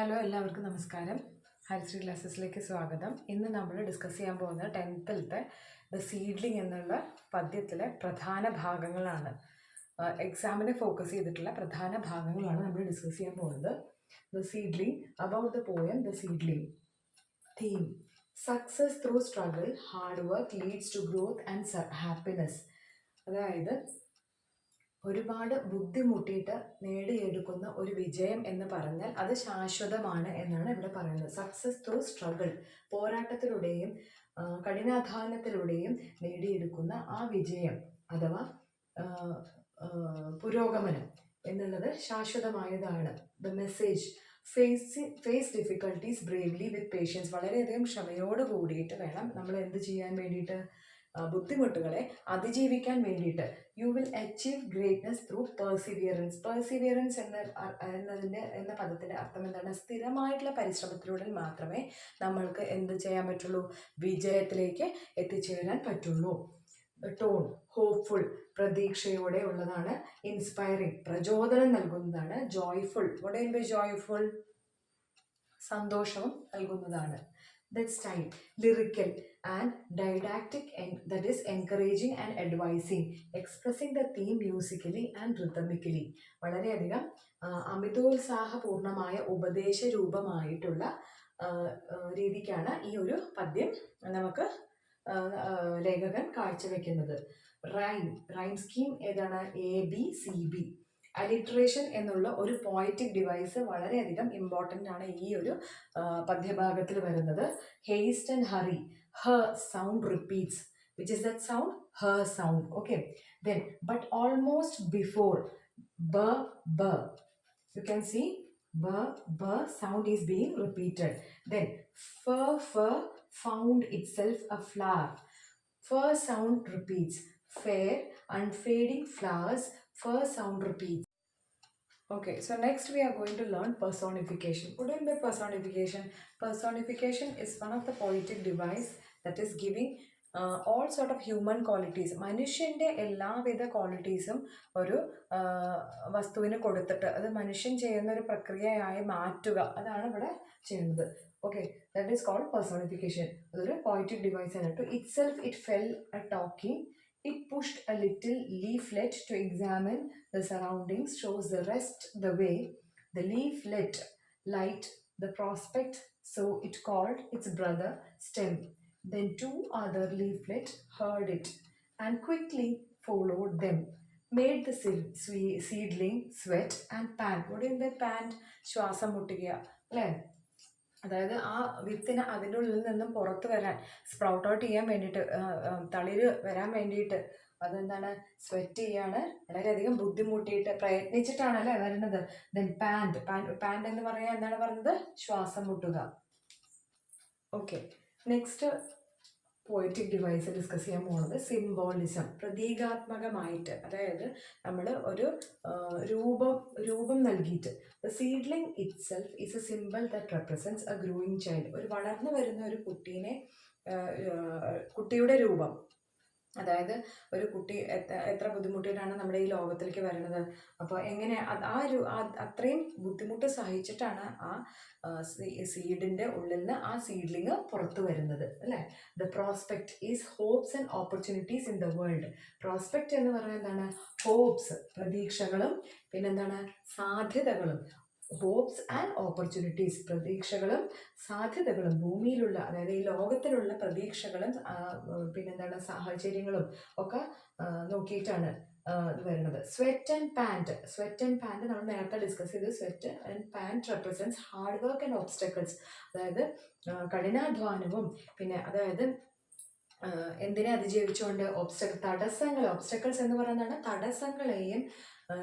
Hello എല്ലാവർക്കും നമസ്കാരം. ഹരിശ്രീ ക്ലാസ്സസിലേക്ക് സ്വാഗതം. ഇന്ന് നമ്മൾ ഡിസ്കസ് ചെയ്യാൻ പോകുന്നത് 10th ദ സീഡ്ലിംഗ് എന്നുള്ള പദ്യത്തിലെ പ്രധാന ഭാഗങ്ങളാണ്. എക്സാമിനെ ഫോക്കസ് ചെയ്തിട്ടുള്ള പ്രധാന ഭാഗങ്ങളാണ് നമ്മൾ ഡിസ്കസ് ചെയ്യാൻ പോകുന്നത്. The seedling, about the poem the seedling. Theme: success through struggle, hard work leads to growth and happiness. അതായത് ഒരുപാട് ബുദ്ധിമുട്ടിയിട്ട് നേടിയെടുക്കുന്ന ഒരു വിജയം എന്ന് പറഞ്ഞാൽ അത് ശാശ്വതമാണ് എന്നാണ് ഇവിടെ പറയുന്നത്. സക്സസ് ത്രൂ സ്ട്രഗിൾ, പോരാട്ടത്തിലൂടെയും കഠിനാധ്വാനത്തിലൂടെയും നേടിയെടുക്കുന്ന ആ വിജയം അഥവാ പുരോഗമനം എന്നുള്ളത് ശാശ്വതമായതാണ്. The message: face difficulties bravely with patience. വളരെയധികം ക്ഷമയോട് കൂടിയിട്ട് വേണം നമ്മൾ എന്ത് ചെയ്യാൻ വേണ്ടിയിട്ട്, ബുദ്ധിമുട്ടുകളെ അതിജീവിക്കാൻ വേണ്ടിയിട്ട്. You will achieve greatness through Perseverance. Perseverance എന്ന പദത്തിൻ്റെ അർത്ഥം എന്താണ്? സ്ഥിരമായിട്ടുള്ള പരിശ്രമത്തിലൂടെ മാത്രമേ നമ്മൾക്ക് എന്ത് ചെയ്യാൻ പറ്റുള്ളൂ? വിജയത്തിലേക്ക് എത്തിച്ചേരാൻ പറ്റുള്ളൂ. ടോൺ: ഹോപ്പ്ഫുൾ, പ്രതീക്ഷയോടെ ഉള്ളതാണ്. ഇൻസ്പയറിംഗ്, പ്രചോദനം നൽകുന്നതാണ്. Joyful, what is by joyful? സന്തോഷവും നൽകുന്നതാണ്. That style: lyrical and didactic, that is encouraging and advising, expressing the theme musically and rhythmically. വളരെയധികം അമിതോത്സാഹപൂർണമായ ഉപദേശ രൂപമായിട്ടുള്ള രീതിക്കാണ് ഈ ഒരു പദ്യം നമുക്ക് ലേഖകൻ കാഴ്ചവെക്കുന്നത്. റൈം സ്കീം ഏതാണ്? ABCB. അലിട്രേഷൻ എന്നുള്ള ഒരു പോയറ്റിക് ഡിവൈസ് വളരെയധികം ഇമ്പോർട്ടൻ്റ് ആണ് ഈ ഒരു പദ്യഭാഗത്തിൽ വരുന്നത്. Haste and hurry, h sound repeats. Which is that sound? H sound. Okay. Then but almost before, b. You can see b sound is being repeated. Then f found itself a flower. F sound repeats. Fair, unfading flowers, f sound repeats. Okay, so next we are going to learn personification. What is the personification? Personification is one of the poetic device that is giving all sort of human qualities. മനുഷ്യൻ്റെ എല്ലാവിധ ക്വാളിറ്റീസും ഒരു വസ്തുവിന് കൊടുത്തിട്ട് അത് മനുഷ്യൻ ചെയ്യുന്ന ഒരു പ്രക്രിയയായി മാറ്റുക, അതാണ് ഇവിടെ ചെയ്യുന്നത്. Okay, that is called personification. അതൊരു പോയറ്റിക് ഡിവൈസ് ആണ്. To itself it fell a talking. It pushed a little leaflet to examine the surroundings, shows the rest the way. The leaflet light the prospect, so it called its brother stem. Then two other leaflets heard it and quickly followed them. Made the seedling sweat and pant. What is that pant? ശ്വാസം മുട്ടുക അല്ലേ? അതായത് ആ വിത്തിന് അതിൻ്റെ ഉള്ളിൽ നിന്നും പുറത്ത് വരാൻ, സ്പ്രൗട്ട് ഔട്ട് ചെയ്യാൻ വേണ്ടിയിട്ട്, തളിര് വരാൻ വേണ്ടിയിട്ട് അതെന്താണ്? സ്വെറ്റ് ചെയ്യാണ്. വളരെയധികം ബുദ്ധിമുട്ടിയിട്ട് പ്രയത്നിച്ചിട്ടാണ് അല്ലേ വരുന്നത്. ദെൻ പാൻറ് എന്ന് പറയാൻ എന്താണ് പറഞ്ഞത്? ശ്വാസം മുട്ടുക. Okay, next poetic device discuss ചെയ്യാൻ പോകുന്നത് സിംബോളിസം. പ്രതീകാത്മകമായിട്ട്, അതായത് നമ്മൾ ഒരു രൂപം നൽകിയിട്ട്. The seedling itself is a symbol that represents a growing child. ഒരു വളർന്നു വരുന്ന ഒരു കുട്ടിയുടെ രൂപം, അതായത് ഒരു കുട്ടി എത്ര ബുദ്ധിമുട്ടിയിട്ടാണ് നമ്മുടെ ഈ ലോകത്തിലേക്ക് വരുന്നത്. അപ്പോൾ എങ്ങനെ അത്രയും ബുദ്ധിമുട്ട് സഹിച്ചിട്ടാണ് ആ സീഡിൻ്റെ ഉള്ളിൽ നിന്ന് ആ സീഡ്ലിങ് പുറത്തു വരുന്നത് അല്ലേ. The prospect is hops and opportunities in the world. Prospect എന്ന് പറയുന്നത് എന്താണ്? ഹോപ്സ്, പ്രതീക്ഷകളും, പിന്നെന്താണ്? സാധ്യതകളും. ഹോപ്സ് ആൻഡ് ഓപ്പർച്യൂണിറ്റീസ്, പ്രതീക്ഷകളും സാധ്യതകളും. ഭൂമിയിലുള്ള, അതായത് ഈ ലോകത്തിലുള്ള പ്രതീക്ഷകളും പിന്നെന്താണ്? സാഹചര്യങ്ങളും ഒക്കെ നോക്കിയിട്ടാണ് വരുന്നത്. സ്വെറ്റ് ആൻഡ് പാൻറ് നമ്മൾ നേരത്തെ ഡിസ്കസ് ചെയ്ത്. Sweat and pant represents hard work and obstacles. അതായത് കഠിനാധ്വാനവും പിന്നെ അതായത് എന്തിനെ അതിജീവിച്ചുകൊണ്ട്? ഓബ്സ്റ്റക്കിൾസ് എന്ന് പറയുന്നതാണ് തടസ്സങ്ങളെയും,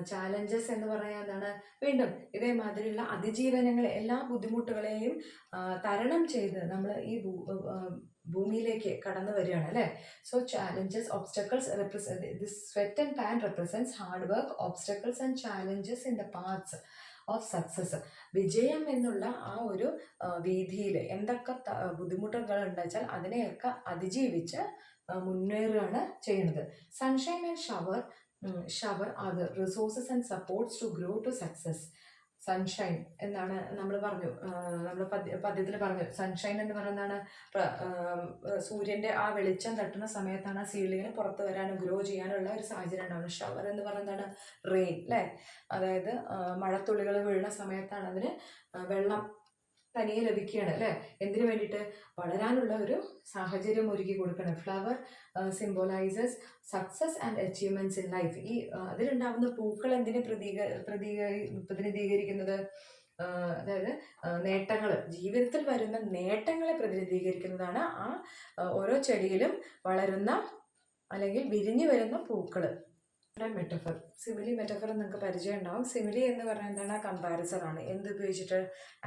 ചാലഞ്ചസ് എന്ന് പറയുന്നതാണ് വീണ്ടും ഇതേമാതിരിയുള്ള അതിജീവനങ്ങളെ, എല്ലാ ബുദ്ധിമുട്ടുകളെയും തരണം ചെയ്ത് നമ്മൾ ഈ ഭൂമിയിലേക്ക് കടന്നു വരികയാണ് അല്ലേ. So challenges, obstacles this sweat and pan represents hard work, obstacles and challenges in the paths of success. വിജയം എന്നുള്ള ആ ഒരു വീതിയിൽ എന്തൊക്കെ ബുദ്ധിമുട്ടുകൾ ഉണ്ടാച്ചാൽ അതിനെയൊക്കെ അതിജീവിച്ച് മുന്നേറുകയാണ് ചെയ്യുന്നത്. Sunshine and shower are the resources and supports to grow to success. Sunshine എന്നാണ് നമ്മൾ പറഞ്ഞു. നമ്മൾ പദ്യത്തിൽ പറഞ്ഞു സൺഷൈൻ എന്ന് പറയുന്നതാണ് സൂര്യൻ്റെ ആ വെളിച്ചം തട്ടുന്ന സമയത്താണ് ആ സീഡ്ലിങ്ങിന് പുറത്ത് വരാനും ഗ്രോ ചെയ്യാനുള്ള ഒരു സാഹചര്യം ഉണ്ടാവുന്നത്. ഷവർ എന്ന് പറയുന്നതാണ് റെയിൻ അല്ലേ, അതായത് മഴത്തുള്ളികൾ വീഴുന്ന സമയത്താണ് അതിന് വെള്ളം തനിയെ ലഭിക്കുകയാണ് അല്ലേ. എന്തിനു വേണ്ടിയിട്ട്? വളരാനുള്ള ഒരു സാഹചര്യം ഒരുക്കി കൊടുക്കണം. Flower symbolises success and achievements in life. ഈ അതിലുണ്ടാവുന്ന പൂക്കൾ എന്തിനെ പ്രതിനിധീകരിക്കുന്നത്? അതായത് നേട്ടങ്ങൾ, ജീവിതത്തിൽ വരുന്ന നേട്ടങ്ങളെ പ്രതിനിധീകരിക്കുന്നതാണ് ആ ഓരോ ചെടിയിലും വളരുന്ന അല്ലെങ്കിൽ വിരിഞ്ഞു വരുന്ന പൂക്കൾ. മെറ്റഫർ, സിമിലി മെറ്റഫർ നിങ്ങൾക്ക് പരിചയം ഉണ്ടാവും. സിമിലി എന്ന് പറഞ്ഞാൽ എന്താണ്? കമ്പാരിസൺ ആണ്. എന്ത് ഉപയോഗിച്ചിട്ട്?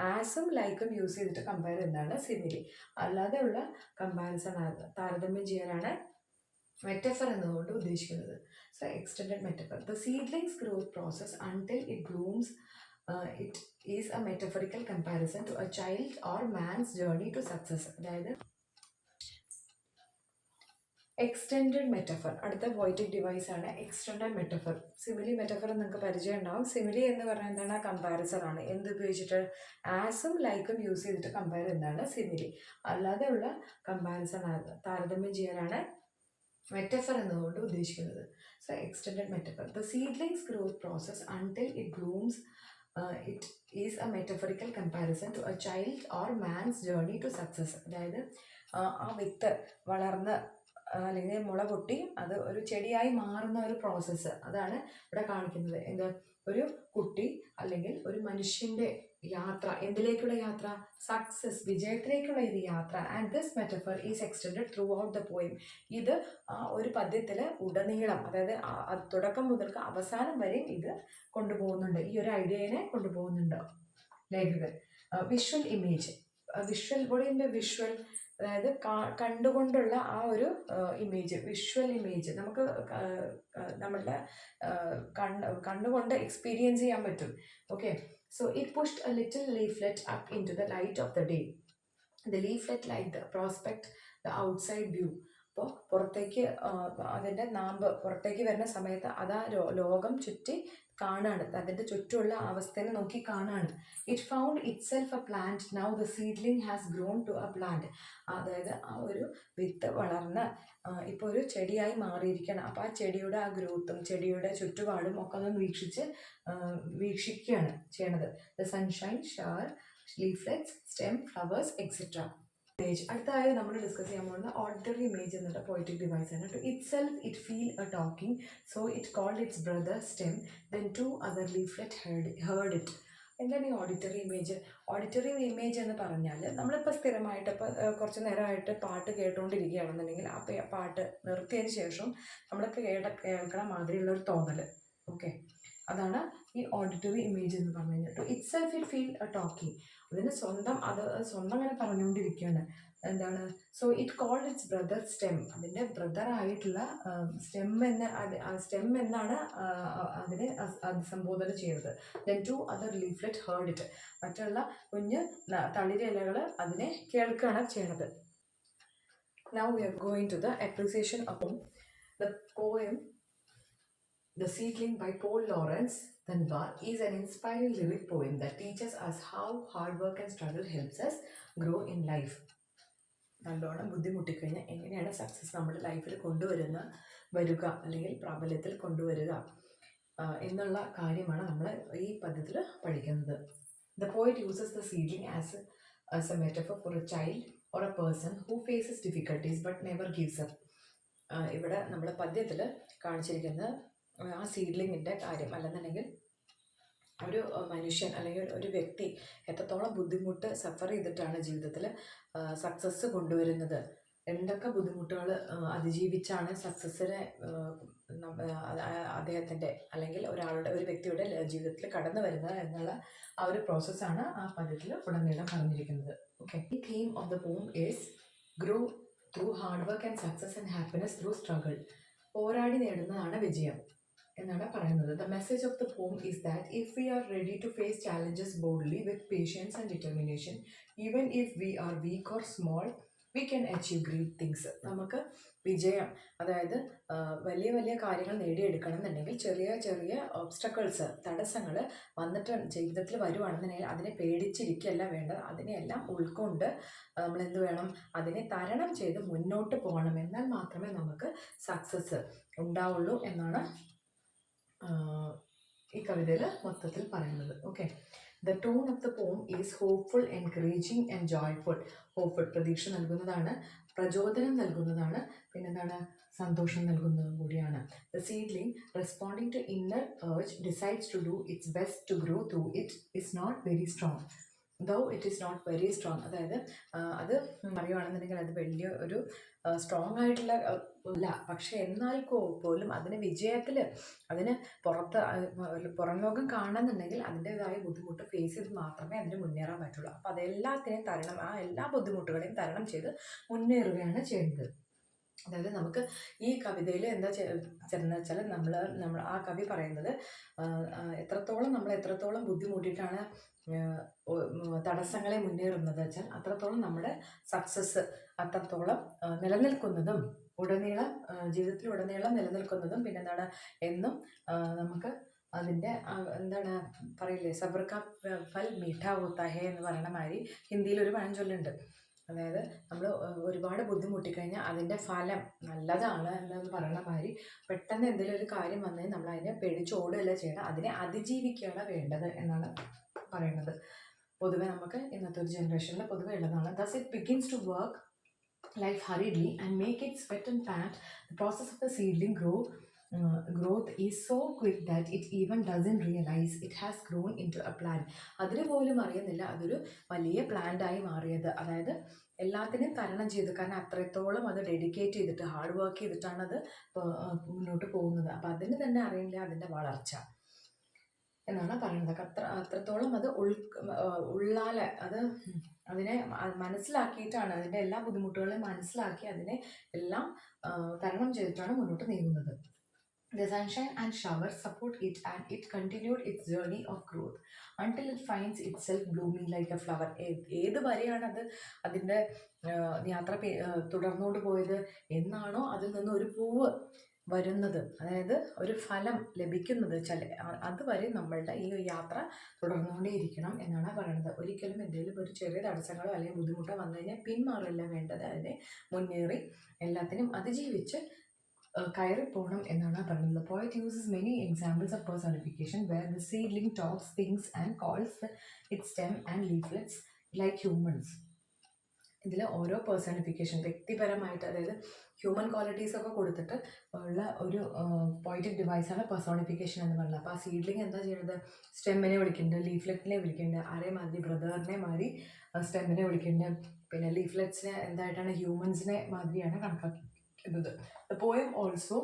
ആസും ലൈക്കും യൂസ് ചെയ്തിട്ട് കമ്പയർ ചെയ്യുന്നതാണ് സിമിലി. അല്ലാതെയുള്ള കമ്പാരിസൺ താരതമ്യം ചെയ്യാനാണ് മെറ്റഫർ എന്നതുകൊണ്ട് ഉദ്ദേശിക്കുന്നത്. So extended metaphor, the seedling's growth process until it blooms. It is a metaphorical comparison to a child or man's journey to success. അതായത് എക്സ്റ്റെൻഡഡ് മെറ്റഫർ, അടുത്ത പോയറ്റിക് ഡിവൈസ് ആണ് extended metaphor. Simile metaphor നിങ്ങൾക്ക് പരിചയം ഉണ്ടാവും. Simile എന്ന് പറഞ്ഞാൽ എന്താണ്? Comparison ആണ്. എന്ത് ഉപയോഗിച്ചിട്ട്? ആസും ലൈക്കും യൂസ് ചെയ്തിട്ട് കമ്പയർ ചെയ്യുന്നതാണ് സിമിലി. അല്ലാതെയുള്ള കമ്പാരിസൺ താരതമ്യം ചെയ്യാനാണ് മെറ്റഫർ എന്നതുകൊണ്ട് ഉദ്ദേശിക്കുന്നത്. So extended metaphor, the seedling's growth process until it blooms. It is a metaphorical comparison to a child or man's journey to success. അതായത് ആ വിത്ത് വളർന്ന് അല്ലെങ്കിൽ മുള പൊട്ടി അത് ഒരു ചെടിയായി മാറുന്ന ഒരു പ്രോസസ്സ്, അതാണ് ഇവിടെ കാണിക്കുന്നത്. എന്ത്? ഒരു കുട്ടി അല്ലെങ്കിൽ ഒരു മനുഷ്യൻ്റെ യാത്ര. എന്തിലേക്കുള്ള യാത്ര? സക്സസ്, വിജയത്തിലേക്കുള്ള ഒരു യാത്ര. And this metaphor is extended through out the poem. ഇത് ആ ഒരു പദ്യത്തിൽ ഉടനീളം, അതായത് തുടക്കം മുതൽക്ക് അവസാനം വരെയും ഇത് കൊണ്ടുപോകുന്നുണ്ട്. ഈ ഒരു ഐഡിയനെ കൊണ്ടുപോകുന്നുണ്ട് ലേഖകൻ. വിഷ്വൽ ഇമേജ്, വിഷ്വൽ ബോഡിൻ്റെ വിഷ്വൽ, അതായത് കണ്ടുകൊണ്ടുള്ള ആ ഒരു ഇമേജ്, വിഷ്വൽ ഇമേജ് നമുക്ക് നമ്മളുടെ കണ്ണുകൊണ്ട് എക്സ്പീരിയൻസ് ചെയ്യാൻ പറ്റും. Okay, so it pushed a little leaflet up into the light of the day. The leaflet like the prospect the outside view. അപ്പോൾ പുറത്തേക്ക് അതിൻ്റെ നാമ്പ് പുറത്തേക്ക് വരുന്ന സമയത്ത് അതാ ലോകം ചുറ്റി കാണാണ്, അതിൻ്റെ ചുറ്റുമുള്ള അവസ്ഥയെ നോക്കി കാണാണ്. It found itself a plant, now the seedling has grown to a plant. അതായത് ആ ഒരു വിത്ത് വളർന്ന് ഇപ്പോൾ ഒരു ചെടിയായി മാറിയിരിക്കണം. അപ്പോൾ ആ ചെടിയുടെ ആ ഗ്രോത്തും ചെടിയുടെ ചുറ്റുപാടും ഒക്കെ ഒന്ന് വീക്ഷിക്കുകയാണ് ചെയ്യണത്. The sunshine, shower, leaflets, stem, flowers, etcetera. Image, അടുത്തതായി നമ്മൾ ഡിസ്കസ് ചെയ്യാൻ പോകുന്നത് ഓഡിറ്ററി ഇമേജ് എന്നുള്ള പോയറ്റിക് ഡിവൈസ് ആണ്. To itself it feel a talking, so it called its brother stem, then to other leaflet heard it. എന്താണ് ഈ auditory image? Auditory image എന്ന് പറഞ്ഞാൽ നമ്മളിപ്പോൾ സ്ഥിരമായിട്ട് ഇപ്പോൾ കുറച്ച് നേരമായിട്ട് പാട്ട് കേട്ടുകൊണ്ടിരിക്കുകയാണെന്നുണ്ടെങ്കിൽ ആ പാട്ട് നിർത്തിയതിന് ശേഷം നമ്മൾക്ക് കേൾക്കണ മാതിരിയുള്ളൊരു തോന്നൽ. ഓക്കെ, അതാണ് ഈ ഓഡിറ്ററി ഇമേജ് എന്ന് പറഞ്ഞു കഴിഞ്ഞാൽ. To itself it feel a talking, അതിന് സ്വന്തം അങ്ങനെ പറഞ്ഞുകൊണ്ടിരിക്കുകയാണ്. എന്താണ്? So it called its brother stem, അതിൻ്റെ ബ്രദർ ആയിട്ടുള്ള സ്റ്റെം എന്നാണ് അതിനെ അഭിസംബോധന ചെയ്യുന്നത്. Then to other leaflet heard it, മറ്റുള്ള കുഞ്ഞ് തളിരിലകൾ അതിനെ കേൾക്കുകയാണ് ചെയ്യണത്. Now we are going to the appreciation of the poem The Seedling by Paul Lawrence Dunbar is an inspiring lyric poem that teaches us how hard work and struggle helps us grow in life. നല്ലോണം ബുദ്ധിമുട്ടിക്കഴിഞ്ഞാൽ എങ്ങനെയാണ് success നമ്മുടെ ലൈഫിൽ വരിക അല്ലെങ്കിൽ പ്രാബല്യത്തിൽ കൊണ്ടുവരിക എന്നുള്ള കാര്യമാണ് നമ്മൾ ഈ പദ്യത്തിൽ പഠിക്കുന്നത്. The poet uses the seedling as a metaphor for a child or a person who faces difficulties but never gives up. ഇവിടെ നമ്മുടെ പദ്യത്തിൽ കാണിച്ചിരിക്കുന്നത് ആ സീഡ്ലിങ്ങിൻ്റെ കാര്യം, അല്ലെന്നുണ്ടെങ്കിൽ ഒരു മനുഷ്യൻ അല്ലെങ്കിൽ ഒരു വ്യക്തി എത്രത്തോളം ബുദ്ധിമുട്ട് സഫർ ചെയ്തിട്ടാണ് ജീവിതത്തിൽ സക്സസ് കൊണ്ടുവരുന്നത്, എന്തൊക്കെ ബുദ്ധിമുട്ടുകൾ അതിജീവിച്ചാണ് സക്സസ്സിനെ അദ്ദേഹത്തിൻ്റെ അല്ലെങ്കിൽ ഒരു വ്യക്തിയുടെ ജീവിതത്തിൽ കടന്നു വരുന്നത് എന്നുള്ള ആ ഒരു പ്രോസസ്സാണ് ആ പദ്യത്തിൽ ഉടനീളം പറഞ്ഞിരിക്കുന്നത്. ഓക്കെ, ഈ theme of the poem is grow through hard work and success and happiness through struggle. പോരാടി നേടുന്നതാണ് വിജയം എന്നാണ് പറയുന്നത്. The message of the poem is that if we are ready to face challenges boldly with patience and determination, even if we are weak or small, we can achieve great things. നമുക്ക് വിജയം, അതായത് വലിയ വലിയ കാര്യങ്ങൾ നേടിയെടുക്കണം എന്നുണ്ടെങ്കിൽ ചെറിയ ചെറിയ obstacles, തടസ്സങ്ങൾ വന്നിട്ട് ജീവിതത്തിൽ വരുവാണെന്നുണ്ടെങ്കിൽ അതിനെ പേടിച്ചിരിക്കുകയല്ല വേണ്ടത്. അതിനെയെല്ലാം ഉൾക്കൊണ്ട് നമ്മൾ എന്ത് വേണം, അതിനെ തരണം ചെയ്ത് മുന്നോട്ട് പോകണം. എന്നാൽ മാത്രമേ നമുക്ക് സക്സസ് ഉണ്ടാവുള്ളൂ എന്നാണ് ഈ കവിതയിൽ മൊത്തത്തിൽ പറയുന്നത്. Okay, the tone of the poem is hopeful, encouraging and joyful. Hopeful പ്രതീക്ഷ നൽകുന്നതാണ്, പ്രചോദനം നൽകുന്നതാണ്, പിന്നെന്താണ്, സന്തോഷം നൽകുന്നതും കൂടിയാണ്. The seedling responding to inner urge decides to do its best to grow through it is not very strong. Though it is not very strong, അതായത് അത് പറയുകയാണെന്നുണ്ടെങ്കിൽ അത് വലിയ ഒരു സ്ട്രോങ് ആയിട്ടുള്ള അല്ല, പക്ഷെ എന്നാൽ പോലും അതിന് വിജയത്തിൽ, അതിന് പുറം ലോകം കാണുന്നുണ്ടെങ്കിൽ അതിൻ്റെതായ ബുദ്ധിമുട്ട് ഫേസ് ചെയ്ത് മാത്രമേ അതിന് മുന്നേറാൻ പറ്റുള്ളൂ. അപ്പോൾ അതെല്ലാത്തിനെയും തരണം, ആ എല്ലാ ബുദ്ധിമുട്ടുകളെയും തരണം ചെയ്ത് മുന്നേറുകയാണ് ചെയ്യുന്നത്. അതായത് നമുക്ക് ഈ കവിതയിൽ എന്താ ചെന്ന് വെച്ചാൽ നമ്മൾ ആ കവി പറയുന്നത് നമ്മൾ എത്രത്തോളം ബുദ്ധിമുട്ടിയിട്ടാണ് തടസ്സങ്ങളെ മുന്നേറുന്നത് വെച്ചാൽ അത്രത്തോളം നമ്മുടെ സക്സസ് അത്രത്തോളം നിലനിൽക്കുന്നതും ജീവിതത്തിലുടനീളം നിലനിൽക്കുന്നതും പിന്നെന്താണ് എന്നും നമുക്ക് അതിൻ്റെ എന്താണ് പറയില്ലേ, സബർ കാ ഫൽ മീഠാ ഹോത്താ ഹേ എന്ന് പറയുന്ന മാതിരി ഹിന്ദിയിൽ ഒരു പഴഞ്ചൊല്ലുണ്ട്. അതായത് നമ്മൾ ഒരുപാട് ബുദ്ധിമുട്ടിക്കഴിഞ്ഞാൽ അതിൻ്റെ ഫലം നല്ലതാണ് എന്ന് പറയുന്ന മാതിരി പെട്ടെന്ന് എന്തെങ്കിലും ഒരു കാര്യം വന്നാൽ നമ്മൾ അതിനെ പേടിച്ചോടുകയല്ല ചെയ്യണം, അതിനെ അതിജീവിക്കുകയാണ് വേണ്ടത് എന്നാണ് പറയുന്നത്. പൊതുവെ നമുക്ക് ഇന്നത്തെ ഒരു ജനറേഷനിൽ പൊതുവെ ഉള്ളതാണ്. Thus it begins to work life hurriedly and make it sweat and pant. The process of the seedling growth is so quick that it even doesn't realize it has grown into a plant. അതിന് പോലും അറിയുന്നില്ല അതൊരു വലിയ പ്ലാന്റായി മാറിയത്. അതായത് എല്ലാത്തിനും തരണം ചെയ്തു, കാരണം അത്രത്തോളം അത് ഡെഡിക്കേറ്റ് ചെയ്തിട്ട് ഹാർഡ് വർക്ക് ചെയ്തിട്ടാണ് അത് മുന്നോട്ട് പോകുന്നത്. അപ്പം അതിന് തന്നെ അറിയില്ല അതിൻ്റെ വളർച്ച എന്നാണ് പറയുന്നത്. അത്രത്തോളം അത് ഉള്ളാലെ അതിനെ മനസ്സിലാക്കിയിട്ടാണ്, അതിൻ്റെ എല്ലാ ബുദ്ധിമുട്ടുകളെയും മനസ്സിലാക്കി അതിനെ എല്ലാം തരണം ചെയ്തിട്ടാണ് മുന്നോട്ട് നീങ്ങുന്നത്. The sunshine and showers support it and it continued its journey of growth until it finds itself blooming like a flower. ഏത് വരെയാണ് അതിൻ്റെ യാത്ര തുടർന്നുകൊണ്ട് പോയത് എന്നാണോ അതിൽ നിന്ന് ഒരു പൂവ് വരുന്നത്, അതായത് ഒരു ഫലം ലഭിക്കുന്നത് വെച്ചാൽ അതുവരെ നമ്മളുടെ ഈ യാത്ര തുടർന്നുകൊണ്ടേയിരിക്കണം എന്നാണ് പറയുന്നത്. ഒരിക്കലും എന്തെങ്കിലും ഒരു ചെറിയ തടസ്സങ്ങളോ അല്ലെങ്കിൽ ബുദ്ധിമുട്ടോ വന്നു കഴിഞ്ഞാൽ പിന്മാറല്ല വേണ്ടത്, അതിനെ മുന്നേറി എല്ലാത്തിനും അതിജീവിച്ച് കയറിപ്പോണം എന്നാണ് പറയുന്നത്. The poet uses many examples of personification where the seedling talks, thinks and calls its stem and leaflets like humans. ഇതിൽ ഓരോ പേഴ്സണിഫിക്കേഷൻ വ്യക്തിപരമായിട്ട്, അതായത് ഹ്യൂമൻ ക്വാളിറ്റീസ് ഒക്കെ കൊടുത്തിട്ട് ഉള്ള ഒരു പോയിറ്റിക് ഡിവൈസാണ് പേഴ്സോണിഫിക്കേഷൻ എന്ന് പറയുന്നത്. അപ്പോൾ ആ സീഡ്ലിംഗ് എന്താ ചെയ്യുന്നത്, സ്റ്റെമ്മിനെ വിളിക്കുന്നുണ്ട്, ലീഫ്ലെറ്റിനെ വിളിക്കുന്നുണ്ട്, ആരെ മാതിരി ബ്രദറിനെ മാതിരി സ്റ്റെമ്മിനെ വിളിക്കുന്നുണ്ട്, പിന്നെ ലീഫ്ലെറ്റ്സിനെ എന്തായിട്ടാണ് ഹ്യൂമൻസിനെ മാതിരിയാണ് കണക്കാക്കുന്നത്. The poem also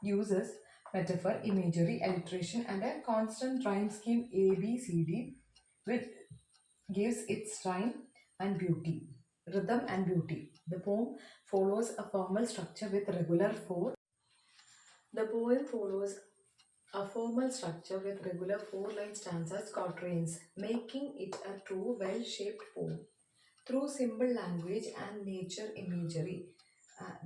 uses metaphor, imagery, alliteration and a constant rhyme scheme ABCD, which gives its rhyme and beauty, rhythm and beauty. The poem follows a formal structure with regular four-line stanzas, quatrains, making it a true well-shaped poem. Through simple language and nature imagery,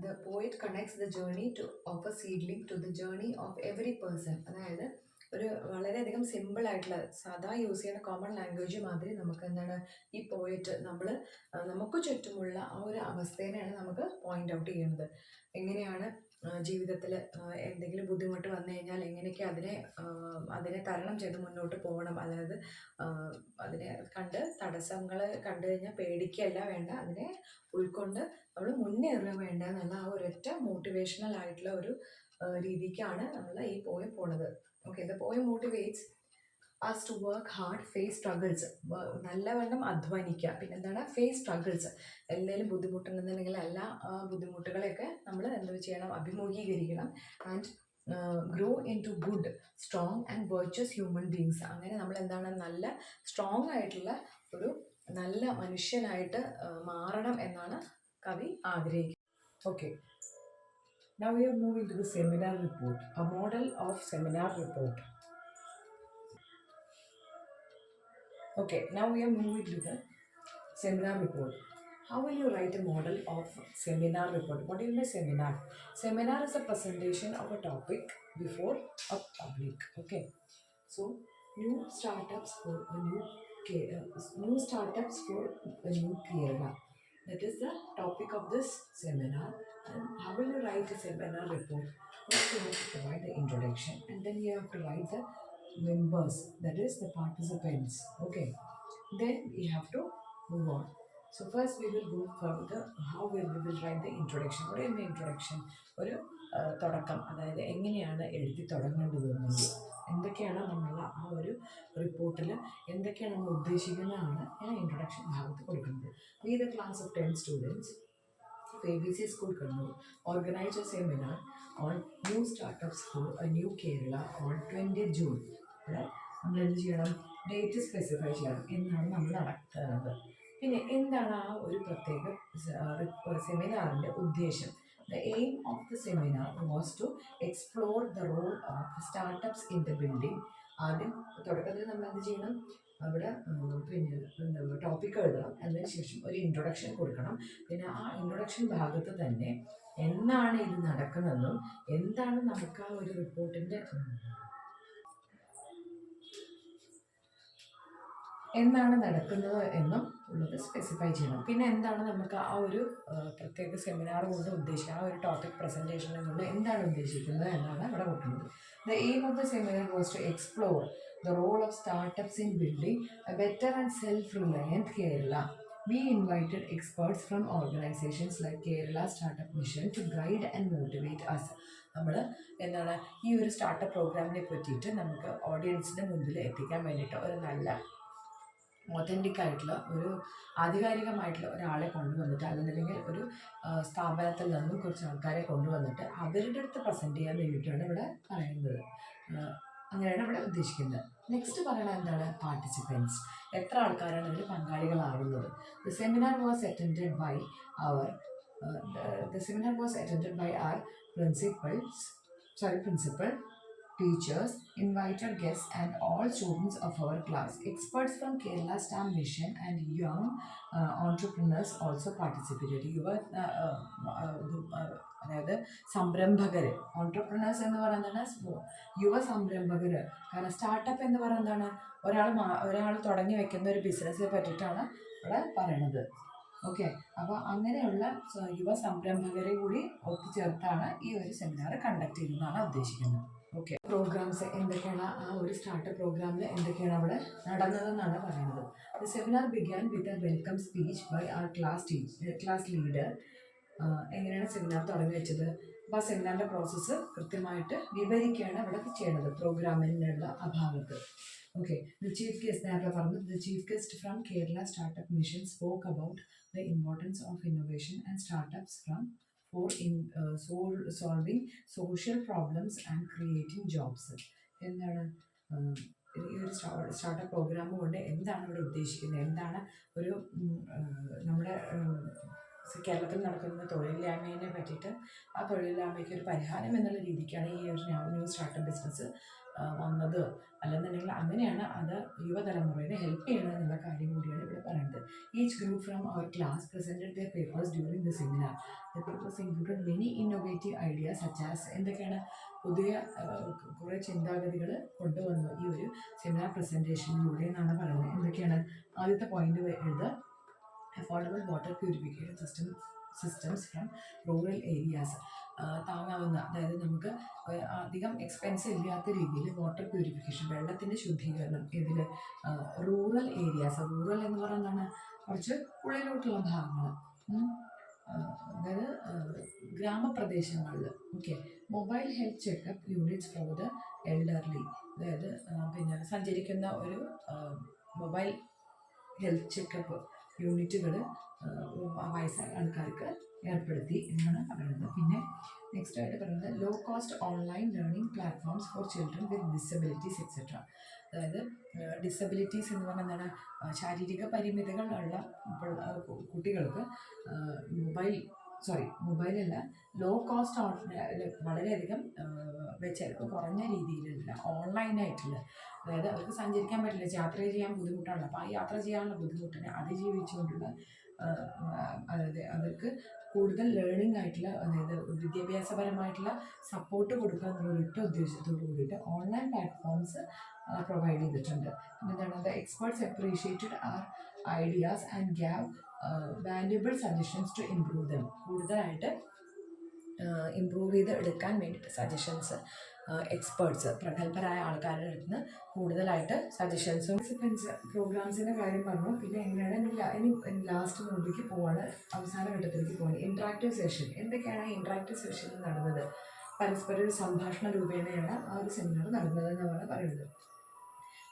the poet connects the journey of a seedling to the journey of every person. അതായത് ഒരു വളരെയധികം simple ആയിട്ടുള്ള സാധാ use ചെയ്യുന്ന common language മാതിരി നമുക്ക് എന്താണ് ഈ പോയറ്റ് നമുക്ക് ചുറ്റുമുള്ള ആ ഒരു അവസ്ഥേനെയാണ് നമുക്ക് പോയിന്റ് ഔട്ട് ചെയ്യുന്നത്. എങ്ങനെയാണ് ജീവിതത്തിൽ എന്തെങ്കിലും ബുദ്ധിമുട്ട് വന്നു കഴിഞ്ഞാൽ എങ്ങനെയൊക്കെ അതിനെ തരണം ചെയ്ത് മുന്നോട്ട് പോകണം, അതായത് അതിനെ തടസ്സങ്ങൾ കണ്ടു കഴിഞ്ഞാൽ പേടിക്കുകയല്ല വേണ്ട, അതിനെ ഉൾക്കൊണ്ട് നമ്മൾ മുന്നേറുക വേണ്ട എന്നുള്ള ആ ഒരൊറ്റ മോട്ടിവേഷണൽ ആയിട്ടുള്ള ഒരു രീതിക്കാണ് നമ്മൾ ഈ പോയം പോണത്. Okay, the poem motivates us to work hard, face struggles. നല്ലവണ്ണം അധ്വാനിക്കുക, പിന്നെന്താണ് ഫേസ് സ്ട്രഗിൾസ്, എന്തെങ്കിലും ബുദ്ധിമുട്ടുണ്ടെന്നുണ്ടെങ്കിൽ എല്ലാ ബുദ്ധിമുട്ടുകളെയൊക്കെ നമ്മൾ എന്ത് ചെയ്യണം, അഭിമുഖീകരിക്കണം. And grow into good, strong and virtuous human beings. അങ്ങനെ നമ്മൾ എന്താണ് നല്ല സ്ട്രോങ് ആയിട്ടുള്ള ഒരു നല്ല മനുഷ്യനായിട്ട് മാറണം എന്നാണ് കവി ആഗ്രഹിക്കുന്നത്. Okay, now we are moving to the seminar report, a model of seminar report. Okay, now we are moving to the seminar report. how will you write a model of seminar report? What do you mean seminar? Seminar is a presentation of a topic before a public. Okay, so new startups for a new startups for a new Kerala. That is the topic of this seminar. And how will you write a seminar report? First, you have to provide the introduction, and then you have to write the members, that is the participants. Okay, then we have to move on. So first we will go for the how we will write the introduction. What is the introduction? ഒരു തുടക്കം, അതായത് എങ്ങനെയാണ് എഴുതി തുടങ്ങേണ്ടതെന്നുള്ളത്, എന്തൊക്കെയാണ് നമ്മൾ ആ ഒരു റിപ്പോർട്ടിൽ എന്തൊക്കെയാണ് നമ്മൾ ഉദ്ദേശിക്കുന്നതാണ് ഞാൻ ഇൻട്രൊഡക്ഷൻ ഭാഗത്ത് കൊടുക്കുന്നത്. We the class of 10 students ABC School Kannur organized a seminar on new startups for a new Kerala on 20th June. നമ്മൾ എന്ത് ചെയ്യണം? ഡേറ്റ് സ്പെസിഫൈ ചെയ്യണം എന്നാണ് നമ്മൾ നടത്തുന്നത്. പിന്നെ എന്താണ് ആ ഒരു പ്രത്യേക സെമിനാറിൻ്റെ ഉദ്ദേശം? The aim of the seminar was to explore the role of startups in the building. ആദ്യം തുടക്കത്തിൽ നമ്മൾ എന്ത് ചെയ്യണം? അവിടെ പിന്നെ എന്താ ടോപ്പിക് എഴുതണം, അതിനുശേഷം ഒരു ഇൻട്രൊഡക്ഷൻ കൊടുക്കണം. പിന്നെ ആ ഇൻട്രൊഡക്ഷൻ ഭാഗത്ത് തന്നെ എന്നാണ് ഇത് നടക്കുന്നതെന്നും എന്താണ് നമുക്ക് ആ ഒരു റിപ്പോർട്ടിൻ്റെ എന്താണ് നടക്കുന്നത് എന്നും ഉള്ളത് സ്പെസിഫൈ ചെയ്യണം. പിന്നെ എന്താണ് നമുക്ക് ആ ഒരു പ്രത്യേക സെമിനാർ കൊണ്ട് ഉദ്ദേശിക്കുക, ആ ഒരു ടോപ്പിക് പ്രസൻറ്റേഷനെ കൊണ്ട് എന്താണ് ഉദ്ദേശിക്കുന്നത് എന്നാണ് ഇവിടെ കൊടുക്കുന്നത്. The aim of the seminar was to explore the role of startups in building a better and self-reliant Kerala. We invited experts from organizations like Kerala Startup Mission to guide and motivate us. നമ്മൾ എന്താണ് ഈ ഒരു startup പ്രോഗ്രാമിനെ പറ്റിയിട്ട് നമുക്ക് ഓഡിയൻസിൻ്റെ മുൻപിൽ എത്തിക്കാൻ വേണ്ടിയിട്ട് ഒരു നല്ല ഒതൻറ്റിക് ആയിട്ടുള്ള ഒരു ആധികാരികമായിട്ടുള്ള ഒരാളെ കൊണ്ടുവന്നിട്ട്, അല്ലെങ്കിൽ ഒരു സ്ഥാപനത്തിൽ നിന്നും കുറച്ച് ആൾക്കാരെ കൊണ്ടുവന്നിട്ട് അവരുടെ അടുത്ത് പ്രസൻറ്റ് ചെയ്യാൻ വേണ്ടിയിട്ടാണ് ഇവിടെ പറയുന്നത്. അങ്ങനെയാണ് ഇവിടെ ഉദ്ദേശിക്കുന്നത്. നെക്സ്റ്റ് പറയണത് എന്താണ്? പാർട്ടിസിപ്പൻസ്. എത്ര ആൾക്കാരാണ് ഇതിൽ പങ്കാളികളാവുന്നത്? The seminar was attended by our principal, teachers, invited guests and all students of our class. Experts from Kerala Star Mission and young entrepreneurs also participated. അതായത് സംരംഭകർ, ഓൺട്രപ്രണേഴ്സ് എന്ന് പറയുന്നതാണ് യുവ സംരംഭകർ. കാരണം സ്റ്റാർട്ടപ്പ് എന്ന് പറയുന്നതാണ് ഒരാൾ തുടങ്ങി വെക്കുന്ന ഒരു ബിസിനസ്സിനെ പറ്റിയിട്ടാണ് ഇവിടെ പറയണത്. ഓക്കെ, അപ്പോൾ അങ്ങനെയുള്ള യുവ സംരംഭകരെ കൂടി ഒത്തുചേർത്താണ് ഈ ഒരു സെമിനാർ കണ്ടക്ട് ചെയ്യുന്നതാണ് ഉദ്ദേശിക്കുന്നത്. ഓക്കെ, പ്രോഗ്രാംസ് എന്തൊക്കെയാണ് ആ ഒരു സ്റ്റാർട്ടപ്പ് പ്രോഗ്രാമിൽ എന്തൊക്കെയാണ് അവിടെ നടന്നതെന്നാണ് പറയുന്നത്. The seminar began with a welcome speech by our class leader. എങ്ങനെയാണ് സെമിനാർ തുടങ്ങി വെച്ചത്? അപ്പോൾ ആ സെമിനാറിൻ്റെ പ്രോസസ്സ് കൃത്യമായിട്ട് വിവരിക്കുകയാണ് ഇവിടെ ചെയ്യുന്നത് പ്രോഗ്രാമിനുള്ള അഭാവത്ത്. Okay, the chief guest from Kerala Startup Mission spoke about the importance of innovation and startups for solving social problems and creating jobs. എന്താണ് ഈ ഒരു സ്റ്റാർട്ടപ്പ് പ്രോഗ്രാം കൊണ്ട് എന്താണ് ഇവിടെ ഉദ്ദേശിക്കുന്നത്? എന്താണ് ഒരു നമ്മുടെ കേരളത്തിൽ നടക്കുന്ന തൊഴിലില്ലായ്മയെ പറ്റിയിട്ട് ആ തൊഴിലില്ലായ്മയ്ക്ക് ഒരു പരിഹാരം എന്നുള്ള രീതിക്കാണ് ഈ ഒരു ന്യൂ സ്റ്റാർട്ടപ്പ് ബിസിനസ് വന്നത്. അല്ലെന്നുണ്ടെങ്കിൽ അങ്ങനെയാണ് അത് യുവതലമുറയെ ഹെൽപ്പ് ചെയ്യണം എന്നുള്ള കാര്യം കൂടിയാണ് ഇവിടെ പറയുന്നത്. Each group from our class presented their papers during the seminar. The papers included many innovative ideas such as എന്തൊക്കെയാണ് പുതിയ കുറേ ചിന്താഗതികൾ കൊണ്ടുവന്നു ഈ ഒരു സെമിനാർ പ്രസൻറ്റേഷനിലൂടെ എന്നാണ് പറയുന്നത്. എന്തൊക്കെയാണ്? ആദ്യത്തെ പോയിന്റ് എഴുതുക, affordable water purification systems from rural areas. താങ്ങാവുന്ന, അതായത് നമുക്ക് അധികം എക്സ്പെൻസ് ഇല്ലാത്ത രീതിയിൽ വാട്ടർ പ്യൂരിഫിക്കേഷൻ, വെള്ളത്തിൻ്റെ ശുദ്ധീകരണം ഇതിൽ റൂറൽ ഏരിയാസ്. റൂറൽ എന്ന് പറയുന്നതാണ് കുറച്ച് ഉള്ളിലോട്ടുള്ള ഭാഗങ്ങൾ, അതായത് ഗ്രാമപ്രദേശങ്ങളിൽ. Okay, mobile health checkup units for the elderly, അതായത് പിന്നെ സഞ്ചരിക്കുന്ന ഒരു മൊബൈൽ ഹെൽത്ത് ചെക്കപ്പ് യൂണിറ്റുകൾ വയസ്സായ ആൾക്കാർക്ക് ഏർപ്പെടുത്തി എന്നാണ് പറയുന്നത്. പിന്നെ നെക്സ്റ്റ് ആയിട്ട് പറയുന്നത് low cost online learning platforms for children with disabilities etcetera. അതായത് ഡിസബിലിറ്റീസ് എന്ന് പറഞ്ഞാൽ ശാരീരിക പരിമിതികളുള്ള കുട്ടികൾക്ക് മൊബൈലല്ല, ലോ കോസ്റ്റ് വളരെയധികം ചിലപ്പോൾ കുറഞ്ഞ രീതിയിലുള്ള ഓൺലൈനായിട്ടുള്ള, അതായത് അവർക്ക് സഞ്ചരിക്കാൻ പറ്റില്ല, യാത്ര ചെയ്യാൻ ബുദ്ധിമുട്ടാണ്. അപ്പോൾ ആ യാത്ര ചെയ്യാനുള്ള ബുദ്ധിമുട്ടിനെ അതിജീവിച്ചുകൊണ്ടുള്ള അതായത് അവർക്ക് കൂടുതൽ ലേണിംഗ് ആയിട്ടുള്ള, അതായത് വിദ്യാഭ്യാസപരമായിട്ടുള്ള സപ്പോർട്ട് കൊടുക്കുക എന്നുള്ള ഒറ്റ ഉദ്ദേശത്തോട് കൂടിയിട്ട് ഓൺലൈൻ പ്ലാറ്റ്ഫോംസ് പ്രൊവൈഡ് ചെയ്തിട്ടുണ്ട്. എന്താണ്, the experts appreciated our ideas and gave valuable suggestions to improve them. കൂടുതലായിട്ട് ഇമ്പ്രൂവ് ചെയ്ത് എടുക്കാൻ വേണ്ടിയിട്ട് സജഷൻസ് എക്സ്പേർട്സ്, പ്രഗത്ഭരായ ആൾക്കാരുടെ അടുത്ത് നിന്ന് കൂടുതലായിട്ട് സജഷൻസും പ്രോഗ്രാംസിൻ്റെ കാര്യം പറഞ്ഞു. പിന്നെ എങ്ങനെയാണ് ഇനി ലാസ്റ്റ് മോഡിലേക്ക് പോവാണ്, അവസാന ഘട്ടത്തിലേക്ക് പോകുന്നത്. Interactive session. എന്തൊക്കെയാണ് ഇൻട്രാക്റ്റീവ് സെഷനിൽ നടന്നത്? പരസ്പര ഒരു സംഭാഷണ രൂപേണയാണ് ആ ഒരു സെമിനാർ നടന്നതെന്നാണ് പറയുന്നത്.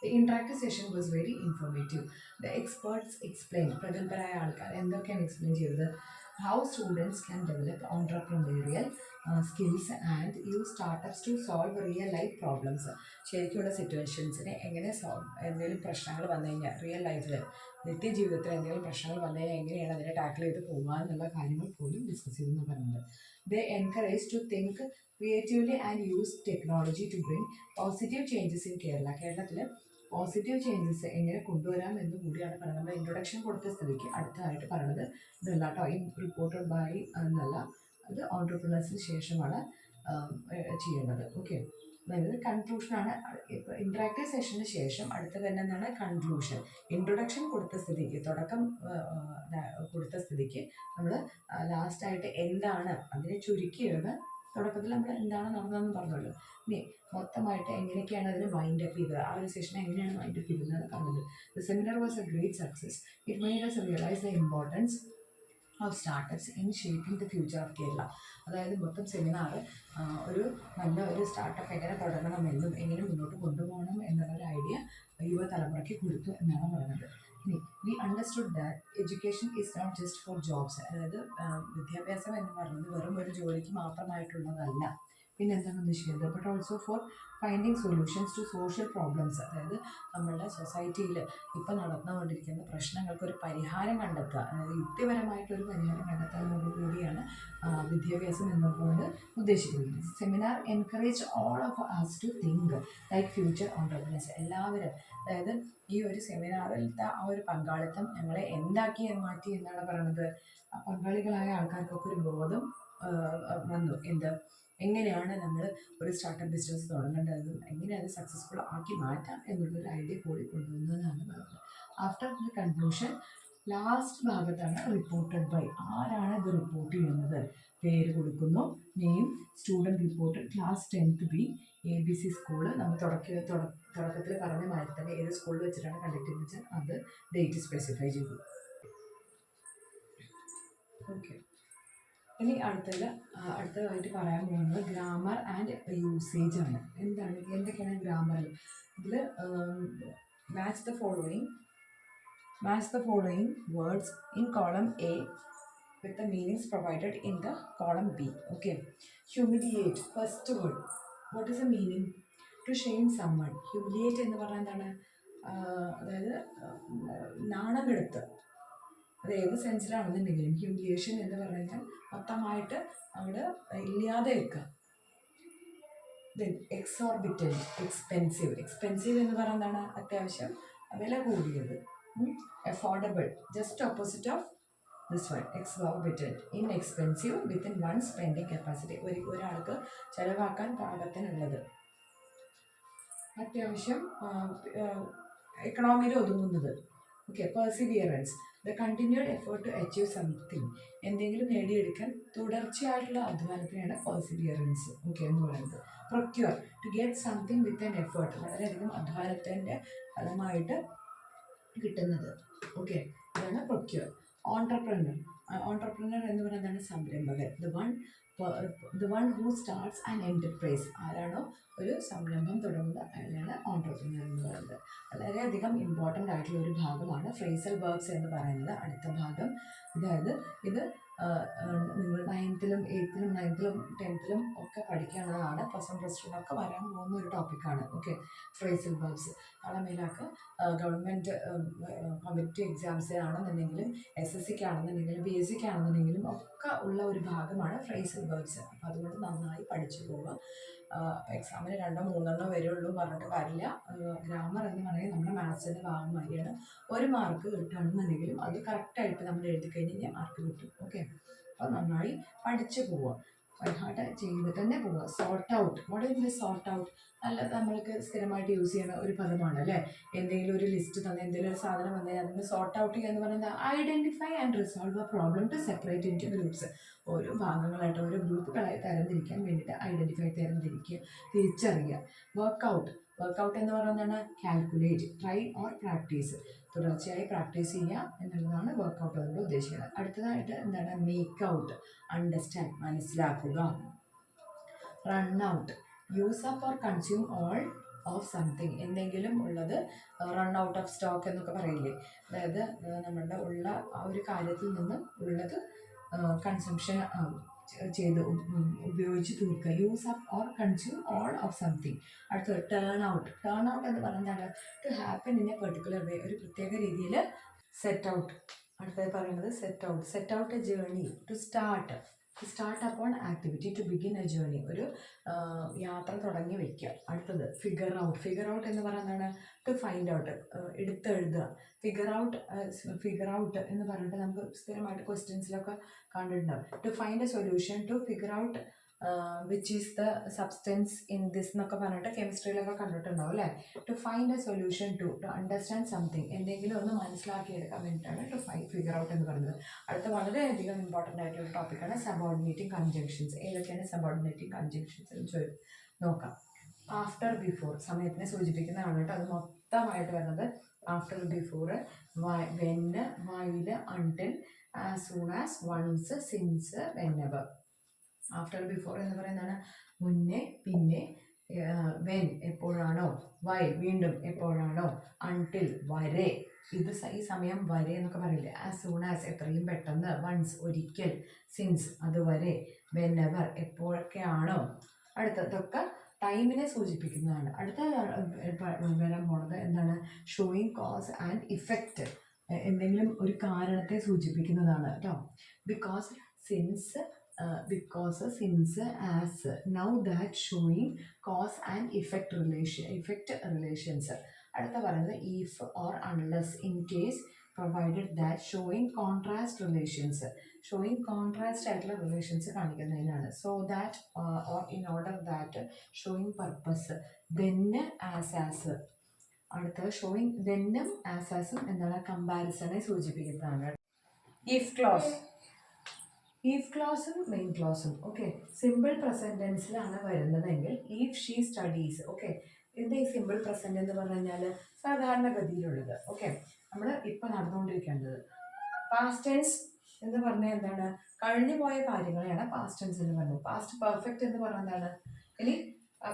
The interactive session was very informative. The experts explained, പ്രഗത്ഭരായ ആൾക്കാർ എന്തൊക്കെയാണ് എക്സ്പ്ലെയിൻ ചെയ്തത്? How students can develop entrepreneurial skills and use startups to solve real life problems. ശരിക്കുള്ള സിറ്റുവേഷൻസിനെ എങ്ങനെ എന്തെങ്കിലും പ്രശ്നങ്ങൾ വന്നു കഴിഞ്ഞാൽ റിയൽ ലൈഫിൽ, നിത്യജീവിതത്തിൽ എന്തെങ്കിലും പ്രശ്നങ്ങൾ വന്നു കഴിഞ്ഞാൽ എങ്ങനെയാണ് അതിനെ ടാക്കിൾ ചെയ്ത് പോകുക എന്നുള്ള കാര്യങ്ങൾ പോലും ഡിസ്കസ് ചെയ്തെന്ന് പറയുന്നത്. They encourage to think creatively and use technology to bring positive changes in Kerala. കേരളത്തിൽ പോസിറ്റീവ് ചേഞ്ചസ് എങ്ങനെ കൊണ്ടുവരാം എന്ന് കൂടിയാണ് പറയുന്നത്. നമ്മൾ ഇൻട്രൊഡക്ഷൻ കൊടുത്ത സ്ഥിതിക്ക് അടുത്തതായിട്ട് പറയുന്നത് ഇതല്ല കേട്ടോ, ഈ റിപ്പോർട്ടഡ് ബൈ എന്നല്ല, അത് ഓൺട്രപ്രണേഴ്സിന് ശേഷമാണ് ചെയ്യേണ്ടത്. ഓക്കെ, അതായത് കൺക്ലൂഷനാണ്. ഇപ്പോൾ ഇൻട്രാക്റ്റീവ് സെഷന് ശേഷം അടുത്ത തന്നെ എന്താണ്, കൺക്ലൂഷൻ. ഇൻട്രൊഡക്ഷൻ കൊടുത്ത സ്ഥിതിക്ക്, തുടക്കം കൊടുത്ത സ്ഥിതിക്ക് നമ്മൾ ലാസ്റ്റായിട്ട് എന്താണ് അതിനെ ചുരുക്കിയാണ്. തുടക്കത്തിൽ നമ്മൾ എന്താണ് നടന്നതെന്ന് പറഞ്ഞല്ലോ. ഇനി മൊത്തമായിട്ട് എങ്ങനെയൊക്കെയാണ് അതിന് വൈൻഡ് അപ്പ് ചെയ്തത്, ആ ഒരു സെഷൻ എങ്ങനെയാണ് വൈൻഡ് അപ്പ് ചെയ്തതെന്നാണ് പറഞ്ഞത്. The seminar was A great success. It made us realise the importance of startups in shaping the future of Kerala. അതായത് മൊത്തം സെമിനാർ ഒരു നല്ല ഒരു സ്റ്റാർട്ടപ്പ് എങ്ങനെ തുടങ്ങണമെന്നും എങ്ങനെ മുന്നോട്ട് കൊണ്ടുപോകണം എന്നുള്ളൊരു ഐഡിയ യുവതലമുറയ്ക്ക് കൊടുത്തു എന്നാണ് പറയുന്നത്. ഇനി we understood that education is not just for jobs. അതായത് വിദ്യാഭ്യാസം എന്ന് പറയുന്നത് വെറും ഒരു ജോലിക്ക് മാത്രമായിട്ടുള്ളതല്ല. പിന്നെ എന്താണ് ഉദ്ദേശിക്കുന്നത്? But also for finding solutions to social problems. അതായത് നമ്മളുടെ സൊസൈറ്റിയിൽ ഇപ്പോൾ നടന്നുകൊണ്ടിരിക്കുന്ന പ്രശ്നങ്ങൾക്കൊരു പരിഹാരം കണ്ടെത്തുക, അതായത് യുക്തിപരമായിട്ടൊരു പരിഹാരം കണ്ടെത്താനോടുകൂടിയാണ് വിദ്യാഭ്യാസം എന്നതുകൊണ്ട് ഉദ്ദേശിക്കുന്നത്. Seminar encourage all of us to think like future entrepreneurs. എല്ലാവരും, അതായത് ഈ ഒരു സെമിനാറിലത്തെ ആ ഒരു പങ്കാളിത്തം ഞങ്ങളെ എന്താക്കി മാറ്റി എന്നാണ് പറയുന്നത്. പങ്കാളികളായ ആൾക്കാർക്കൊക്കെ ഒരു ബോധം വന്നു. എങ്ങനെയാണ് നമ്മൾ ഒരു സ്റ്റാർട്ടപ്പ് ബിസിനസ് തുടങ്ങേണ്ടതെന്നും എങ്ങനെ അത് സക്സസ്ഫുൾ ആക്കി മാറ്റാം എന്നുള്ളൊരു ഐഡിയ കൂടി കൊണ്ടുവന്നതെന്നാണ് പറയുന്നത്. ആഫ്റ്റർ ദ കൺക്ലൂഷൻ, ലാസ്റ്റ് ഭാഗത്താണ് റിപ്പോർട്ടഡ് ബൈ. ആരാണ് ഇത് റിപ്പോർട്ട് ചെയ്യുന്നത്? പേര് കൊടുക്കുന്നു, name, student report, class 10th B, ABC school. നമ്മൾ തുടക്കത്തിൽ പറഞ്ഞ മാതിരി തന്നെ ഏത് സ്കൂളിൽ വെച്ചിട്ടാണ് കണ്ടക്ട് ചെയ്യുന്നത് വെച്ചാൽ അത് ഡേറ്റ് സ്പെസിഫൈ ചെയ്തു. ഓക്കെ, ഇനി അടുത്തതായിട്ട് പറയാൻ പോകുന്നത് ഗ്രാമർ ആൻഡ് യൂസേജ് ആണ്. എന്തൊക്കെയാണ് ഗ്രാമറിൽ? ഇതിൽ match the following words in column A with the meanings provided in the column B. Okay, humiliate, first word. What is the meaning? To shame someone. Humiliate എന്ന് പറഞ്ഞാൽ എന്താണ്? അതായത് നാണകെടുത്ത്. അത് ഏത് സെൻസിലാണെന്നുണ്ടെങ്കിലും ഹ്യൂമിലിയേഷൻ എന്ന് പറഞ്ഞു കഴിഞ്ഞാൽ മൊത്തമായിട്ട് അവിടെ ഇല്ലാതെ വെക്കുക. ദെൻ എക്സോർബിറ്റൻറ്റ്, എക്സ്പെൻസീവ് എന്ന് പറയുന്നത് എന്താണ്? അത്യാവശ്യം വില കൂടിയത്. Affordable, just opposite of this one, exorbitant. Inexpensive, within one spending capacity. ഒരാൾക്ക് ചിലവാക്കാൻ പാകത്തിനുള്ളത്, അത്യാവശ്യം എക്കണോമിയിൽ ഒതുങ്ങുന്നത്. Okay, perseverance, the continued effort to achieve something. എന്തെങ്കിലും നേടിയെടുക്കാൻ തുടർച്ചയായിട്ടുള്ള അധ്വാനത്തിനാണ് പെർസിവിയറൻസ് ഓക്കെ എന്ന് പറയുന്നത്. Procure, to get something with an effort, വളരെയധികം അധ്വാനത്തിൻ്റെ ഫലമായിട്ട് കിട്ടുന്നത്. ഓക്കെ, ഇതാണ് പ്രൊക്യൂർ. ഓൺട്രപ്രണർ എന്ന് പറയുന്നതാണ് സംരംഭകൻ. The one who starts an enterprise. ആരാണോ ഒരു സംരംഭം തുടങ്ങുന്നത് അയാളാണ് ഓൺട്രപ്രണർ എന്ന് പറയുന്നത്. വളരെയധികം ഇമ്പോർട്ടൻ്റ് ആയിട്ടുള്ള ഒരു ഭാഗമാണ് ഫ്രേസൽ വെർബ്സ് എന്ന് പറയുന്നത്. അടുത്ത ഭാഗം, അതായത് ഇത് നിങ്ങൾ 9th, 8th, 9th, 10th ഒക്കെ പഠിക്കാനുള്ളതാണ്. +1, +2 വരാൻ പോകുന്ന ഒരു ടോപ്പിക്കാണ്. Okay, phrasal verbs. നാളെ മേലാക്ക് ഗവൺമെൻറ് കോമ്പറ്റീവ് എക്സാംസിനാണെന്നുണ്ടെങ്കിലും SSCക്ക് ആണെന്നുണ്ടെങ്കിലും BSCക്ക് ആണെന്നുണ്ടെങ്കിലും ഒക്കെ ഉള്ള ഒരു ഭാഗമാണ് ഫ്രേസൽ വെർബ്സ്. അപ്പോൾ അതുകൊണ്ട് നന്നായി പഠിച്ചു പോവുക. എക്സാമിന് 2-3 വരുള്ളൂ പറഞ്ഞിട്ട് കാര്യമില്ല. ഗ്രാമർ എന്ന് പറയുന്നത് നമ്മുടെ മാത്സിൻ്റെ ഭാഗമായിരിയാണ്. 1 മാർക്ക് കിട്ടുകയാണെന്നുണ്ടെങ്കിലും അത് കറക്റ്റായിട്ട് നമ്മൾ എഴുതി കഴിഞ്ഞാൽ മാർക്ക് കിട്ടും. ഓക്കെ, അപ്പോൾ നന്നായി പഠിച്ചു പോവുക, ബൈഹാർട്ട് ചെയ്ത് തന്നെ പോവുക. Sort out, what is the sort out? നല്ല നമ്മൾക്ക് സ്ഥിരമായിട്ട് യൂസ് ചെയ്യുന്ന ഒരു പദമാണ് അല്ലേ. എന്തെങ്കിലും ഒരു ലിസ്റ്റ് തന്നെ, എന്തെങ്കിലും ഒരു സാധനം വന്നാൽ അതിന് സോർട്ട് ഔട്ട് ചെയ്യുക എന്ന് പറയുന്നത് identify and resolve a problem to separate into groups. ഓരോ ഭാഗങ്ങളായിട്ട് ഓരോ ഗ്രൂപ്പുകളായി തരംതിരിക്കാൻ വേണ്ടിയിട്ട് ഐഡൻറ്റിഫൈ, തരംതിരിക്കുക, തിരിച്ചറിയുക. വർക്കൗട്ട്, വർക്കൗട്ട് എന്ന് പറയുന്നതാണ് കാൽക്കുലേറ്റ്, ട്രൈ ഓർ പ്രാക്ടീസ്, തുടർച്ചയായി പ്രാക്ടീസ് ചെയ്യുക എന്നുള്ളതാണ് വർക്കൗട്ട് കൊണ്ട് ഉദ്ദേശിക്കുന്നത്. അടുത്തതായിട്ട് എന്താണ് മേക്ക് ഔട്ട്, അണ്ടർസ്റ്റാൻഡ്, മനസ്സിലാക്കുക. Run out, use up or consume all of something, എന്തെങ്കിലും ഉള്ളത് റൺ ഔട്ട് ഓഫ് സ്റ്റോക്ക് എന്നൊക്കെ പറയില്ലേ. അതായത് നമ്മളുടെ ഉള്ള ആ ഒരു കാര്യത്തിൽ നിന്ന് ഉള്ളത് കൺസംഷൻ ചെയ്ത് ഉപയോഗിച്ച് തീർക്കുക. Use up or consume all of something. അടുത്തത് ടേൺ ഔട്ട്. ടേൺ ഔട്ട് എന്ന് പറയുന്നത് to happen in a particular way, ഒരു പ്രത്യേക രീതിയിൽ സെറ്റ് ഔട്ട്. അടുത്തത് പറയുന്നത് set out, set out a journey, to start upon activity, to begin a journey, ഒരു യാത്ര തുടങ്ങി വയ്ക്കുക. അടുത്തത് ഫിഗർ ഔട്ട്. ഫിഗർ ഔട്ട് എന്ന് പറയുന്നതാണ് ടു ഫൈൻഡ് ഔട്ട്, എടുത്തെഴുതുക. ഫിഗർ ഔട്ട് എന്ന് പറഞ്ഞിട്ട് നമുക്ക് സ്ഥിരമായിട്ട് ക്വസ്റ്റ്യൻസിലൊക്കെ കണ്ടിട്ടുണ്ടാവും. To find a solution, to figure out which is the substance in this എന്നൊക്കെ പറഞ്ഞിട്ട് കെമിസ്ട്രിയിലൊക്കെ കണ്ടിട്ടുണ്ടാവും അല്ലേ. To find a solution, to understand something, എന്തെങ്കിലും ഒന്ന് മനസ്സിലാക്കിയെടുക്കാൻ വേണ്ടിയിട്ടാണ് ടു ഫിഗർ ഔട്ട് എന്ന് പറയുന്നത്. അടുത്ത വളരെയധികം ഇമ്പോർട്ടൻ്റ് ആയിട്ടുള്ള ടോപ്പിക്കാണ് സബോർഡിനേറ്റിംഗ് കൺജങ്ഷൻസ്. ഏതൊക്കെയാണ് സബോർഡിനേറ്റിംഗ് കൺജങ്ഷൻസ് എന്ന് നോക്കാം. ആഫ്റ്റർ, ബിഫോർ, സമയത്തിനെ സൂചിപ്പിക്കുന്നതാണ് കേട്ടോ. അത് മൊത്തമായിട്ട് വരുന്നത് after, before, when, while, until, as soon as, once, since, whenever. After, before എന്ന് പറയുന്നതാണ് മുന്നേ, പിന്നെ, വെൻ എപ്പോഴാണോ, വൈ വീണ്ടും എപ്പോഴാണോ, അൺടിൽ വരെ, ഇത് ഈ സമയം വരെ എന്നൊക്കെ പറയില്ലേ. ആസ് സൂൺ ആസ് എത്രയും പെട്ടെന്ന്, വൺസ് ഒരിക്കൽ, സിൻസ് അതുവരെ, വെനെവർ എപ്പോഴൊക്കെയാണോ. അടുത്തതൊക്കെ ടൈമിനെ സൂചിപ്പിക്കുന്നതാണ്. അടുത്ത വരാൻ പോണത് എന്താണ്, ഷോയിങ് കോസ് ആൻഡ് ഇഫക്റ്റ്, എന്തെങ്കിലും ഒരു കാരണത്തെ സൂചിപ്പിക്കുന്നതാണ് കേട്ടോ. Because, since, as, now, that, showing cause and effect relations. അടുത്ത പറയുന്നത് if or unless, in case, provided that, showing contrast relations, showing contrast ആയിട്ടുള്ള റിലേഷൻസ് കാണിക്കുന്നതിനാണ്. So that or in order that, showing purpose, ദെന്ന്, as. അടുത്തത് showing ദെന്നും ആസും എന്താണ്, കമ്പാരിസണെ സൂചിപ്പിക്കുന്നതാണ്. ഇഫ് ക്ലോസ്, ഈഫ് ക്ലോസും മെയിൻ ക്ലോസും ഓക്കെ സിമ്പിൾ പ്രസന്റ് ടെൻസിലാണ് വരുന്നതെങ്കിൽ ഈഫ് ഷീ സ്റ്റഡീസ്. ഓക്കെ, ഇത് ഈ സിമ്പിൾ പ്രസന്റ് എന്ന് പറഞ്ഞു കഴിഞ്ഞാൽ സാധാരണഗതിയിലുള്ളത്. ഓക്കെ, നമ്മൾ ഇപ്പം നടന്നുകൊണ്ടിരിക്കേണ്ടത്. പാസ്റ്റ് ടെൻസ് എന്ന് പറഞ്ഞാൽ എന്താണ്, കഴിഞ്ഞു പോയ കാര്യങ്ങളെയാണ് പാസ്റ്റ് ടെൻസ് എന്ന് പറയുന്നത്. പാസ്റ്റ് പെർഫെക്റ്റ് എന്ന് പറഞ്ഞാൽ എന്താണ്, ഇനി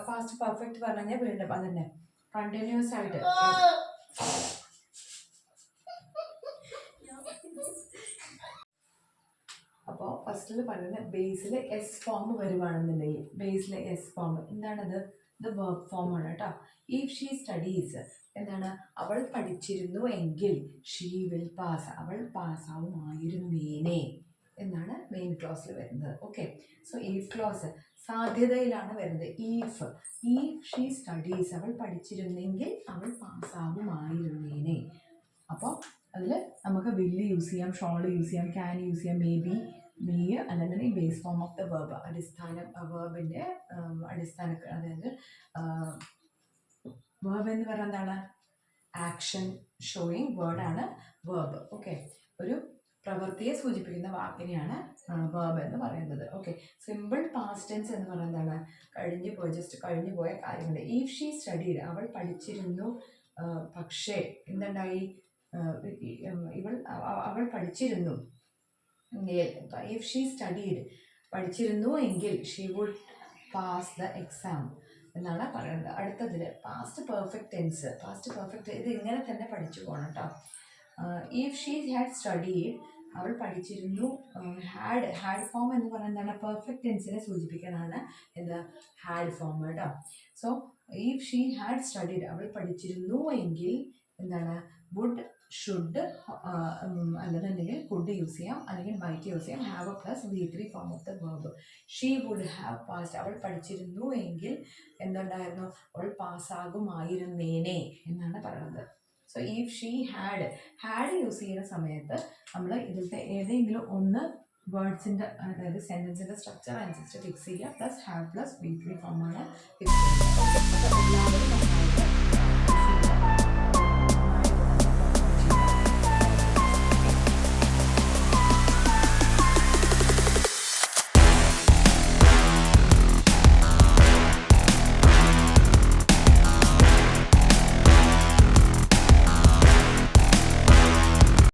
പാസ്റ്റ് പെർഫെക്റ്റ് പറഞ്ഞു കഴിഞ്ഞാൽ വീണ്ടും അതന്നെ കണ്ടിന്യൂസ് ആയിട്ട്. അപ്പോൾ ഫസ്റ്റിൽ പറയുന്നത് ബേസിൽ എസ് ഫോം വരുവാണെന്നുണ്ടെങ്കിൽ, ബേസിൽ എസ് ഫോം എന്താണത്, ഇത് വർക്ക് ഫോമാണ് കേട്ടോ. ഇഫ് ഷീ സ്റ്റഡീസ് എന്താണ്, അവൾ പഠിച്ചിരുന്നു എങ്കിൽ, ഷീ വിൽ പാസ്, അവൾ പാസ്സാവുമായിരുന്നേനെ എന്നാണ് മെയിൻ ക്ലോസിൽ വരുന്നത്. ഓക്കെ, സോ ഈഫ് ക്ലോസ് സാധ്യതയിലാണ് വരുന്നത്. ഈഫ് ഷീ സ്റ്റഡീസ്, അവൾ പഠിച്ചിരുന്നെങ്കിൽ അവൾ പാസ്സാവുമായിരുന്നേനെ. അപ്പോൾ അതിൽ നമുക്ക് വില്ല് യൂസ് ചെയ്യാം, ഷോള് യൂസ് ചെയ്യാം, ക്യാൻ യൂസ് ചെയ്യാം, മേ ബി, മീ, അല്ലെങ്കിൽ ഈ base form of the verb, അടിസ്ഥാനം, വെർബിൻ്റെ അടിസ്ഥാന, അതായത് വെർബ് എന്ന് പറയുന്നത് എന്താണ്, ആക്ഷൻ ഷോയിങ് വേർഡാണ് വെർബ്. ഓക്കെ, ഒരു പ്രവൃത്തിയെ സൂചിപ്പിക്കുന്ന വാക്കിനെയാണ് വെർബ് എന്ന് പറയുന്നത്. ഓക്കെ, സിമ്പിൾ പാസ്റ്റ് ടെൻസ് എന്ന് പറയുന്നതാണ് ജസ്റ്റ് കഴിഞ്ഞു പോയ കാര്യങ്ങൾ. ഇഫ് ഷീ സ്റ്റഡീഡ്, അവൾ പഠിച്ചിരുന്നു പക്ഷേ എന്തുണ്ടായി, അവൾ പഠിച്ചിരുന്നു. ഇഫ് ഷീ സ്റ്റഡീഡ്, പഠിച്ചിരുന്നു എങ്കിൽ, she would pass the exam എന്നാണ് പറയുന്നത്. അടുത്തതിൽ past perfect tense. Past perfect ഇത് ഇങ്ങനെ തന്നെ പഠിച്ചു പോകണം കേട്ടോ. ഇഫ് ഷീ ഹാഡ് സ്റ്റഡീഡ്, അവൾ പഠിച്ചിരുന്നു. ഹാഡ് ഫോം എന്ന് പറയുന്നതാണ് പെർഫെക്റ്റ് ടെൻസിനെ സൂചിപ്പിക്കാനാണ് എന്താ ഹാഡ് ഫോം കേട്ടോ. So if she had studied, അവൾ പഠിച്ചിരുന്നു എങ്കിൽ എന്താണ്, വുഡ് ഷുഡ് അല്ലെന്നുണ്ടെങ്കിൽ കുഡ് യൂസ് ചെയ്യാം, അല്ലെങ്കിൽ മൈറ്റ് യൂസ് ചെയ്യാം. Have plus V3 form of the verb. She would have passed, അവൾ പഠിച്ചിരുന്നു എങ്കിൽ എന്തുണ്ടായിരുന്നു, അവൾ പാസ്സാകുമായിരുന്നേനെ എന്നാണ് പറയുന്നത്. So if she had use ചെയ്യുന്ന സമയത്ത് നമ്മൾ ഇതിലത്തെ ഏതെങ്കിലും ഒന്ന് വേർഡ്സിൻ്റെ, അതായത് സെൻറ്റൻസിൻ്റെ സ്ട്രക്ചർ അനുസരിച്ച് ഫിക്സ് ചെയ്യുക. പ്ലസ് ഹാവ് പ്ലസ് V3 ഫോമാണ് ഫിക്സ്